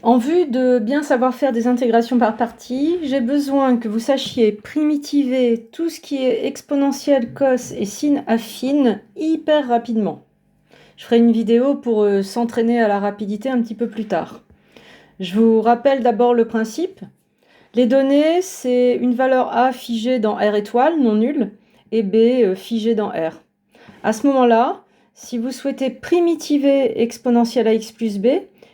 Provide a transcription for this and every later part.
En vue de bien savoir faire des intégrations par partie, j'ai besoin que vous sachiez primitiver tout ce qui est exponentielle, cos et sin affine hyper rapidement. Je ferai une vidéo pour s'entraîner à la rapidité un petit peu plus tard. Je vous rappelle d'abord le principe. Les données, c'est une valeur A figée dans R étoile, non nulle, et B figée dans R. À ce moment-là, si vous souhaitez primitiver exponentielle à x plus b,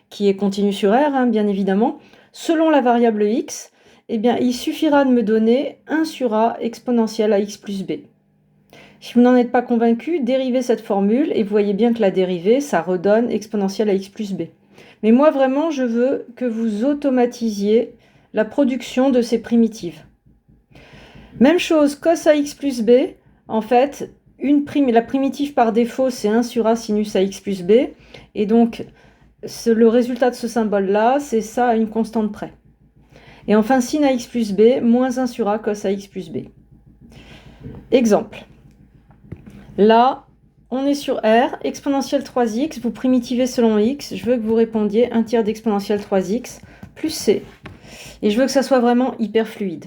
qui est continue sur R, bien évidemment, selon la variable x, eh bien, il suffira de me donner 1 sur a exponentielle à x plus b. Si vous n'en êtes pas convaincu, dérivez cette formule et vous voyez bien que la dérivée, ça redonne exponentielle à x plus b. Mais moi, vraiment, je veux que vous automatisiez la production de ces primitives. Même chose, cos à x plus b, en fait, la primitive par défaut, c'est 1 sur a sinus à x plus b. Et donc, le résultat de ce symbole-là, c'est ça à une constante près. Et enfin, sin à x plus b, moins 1 sur a cos à x plus b. Exemple. Là, on est sur R, exponentielle 3x, vous primitivez selon x. Je veux que vous répondiez 1 tiers d'exponentielle 3x plus c. Et je veux que ça soit vraiment hyper fluide.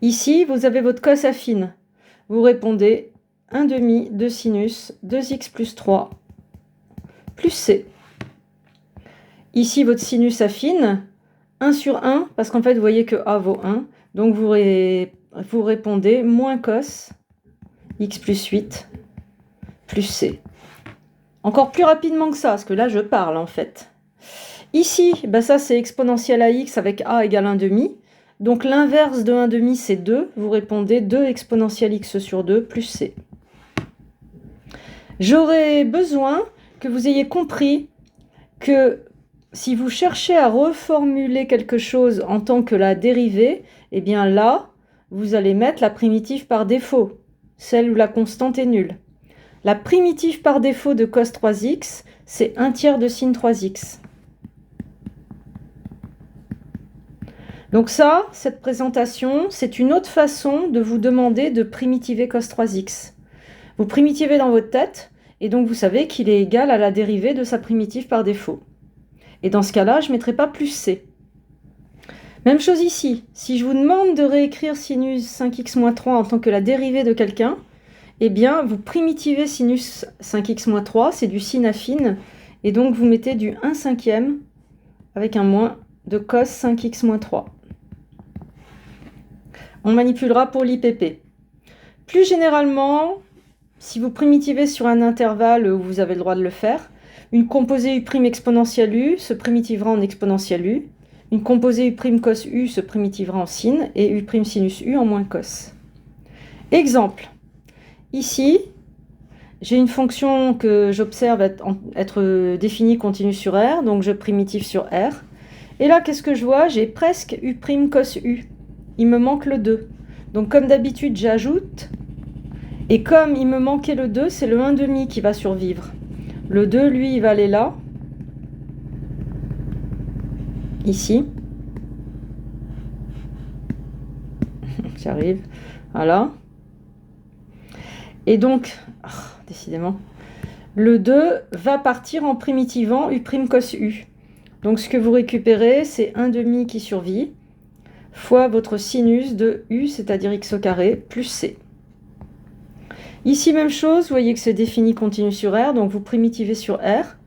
Ici, vous avez votre cos affine. Vous répondez 1 demi de sinus 2x plus 3 plus c. Ici, votre sinus affine, 1 sur 1, parce qu'en fait, vous voyez que a vaut 1. Donc, vous répondez moins cos x plus 8 plus c. Encore plus rapidement que ça, parce que là, je parle en fait. Ici, ça c'est exponentielle à x avec a égale 1 demi. Donc l'inverse de 1 demi, c'est 2. Vous répondez 2 exponentielle x sur 2 plus c. J'aurais besoin que vous ayez compris que si vous cherchez à reformuler quelque chose en tant que la dérivée, eh bien là, vous allez mettre la primitive par défaut, celle où la constante est nulle. La primitive par défaut de cos 3x, c'est 1 tiers de sin 3x. Donc ça, cette présentation, c'est une autre façon de vous demander de primitiver cos 3x. Vous primitivez dans votre tête, et donc vous savez qu'il est égal à la dérivée de sa primitive par défaut. Et dans ce cas-là, je ne mettrai pas plus c. Même chose ici. Si je vous demande de réécrire sinus 5x moins 3 en tant que la dérivée de quelqu'un, eh bien, vous primitivez sinus 5x moins 3, c'est du sin affine, et donc vous mettez du 1/5 avec un moins de cos 5x moins 3. On manipulera pour l'IPP. Plus généralement, si vous primitivez sur un intervalle où vous avez le droit de le faire, une composée U' exponentielle U se primitivera en exponentielle U, une composée U' cos U se primitivera en sin, et U' sinus U en moins cos. Exemple. Ici, j'ai une fonction que j'observe être définie continue sur R, donc je primitive sur R. Et là, qu'est-ce que je vois? J'ai presque U' cos U. Il me manque le 2. Donc comme d'habitude, j'ajoute. Et comme il me manquait le 2, c'est le 1 demi qui va survivre. Le 2, lui, il va aller là. Ici. J'arrive. Voilà. Et donc, décidément, le 2 va partir en primitivant U' cos U. Donc ce que vous récupérez, c'est 1 demi qui survit, fois votre sinus de U, c'est-à-dire x au carré, plus c. Ici, même chose, vous voyez que c'est défini continu sur R, donc vous primitivez sur R.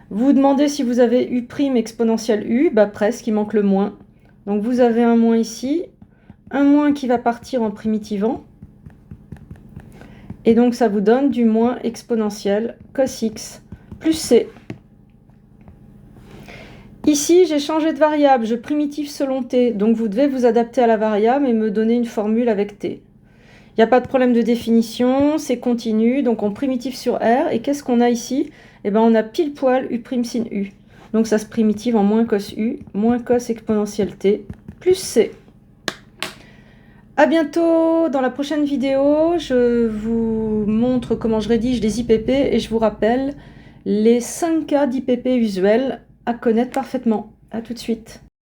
Vous vous demandez si vous avez U' exponentielle U, presque, il manque le moins. Donc vous avez un moins ici, un moins qui va partir en primitivant. Et donc ça vous donne du moins exponentielle cos x plus c. Ici, j'ai changé de variable, je primitive selon t, donc vous devez vous adapter à la variable et me donner une formule avec t. Il n'y a pas de problème de définition, c'est continu, donc on primitive sur R, et qu'est-ce qu'on a ici? Eh bien, on a pile poil U' sin U. Donc ça se primitive en moins cos U, moins cos exponentielle t, plus c. À bientôt dans la prochaine vidéo, je vous montre comment je rédige les IPP et je vous rappelle les 5 cas d'IPP usuels à connaître parfaitement. À tout de suite.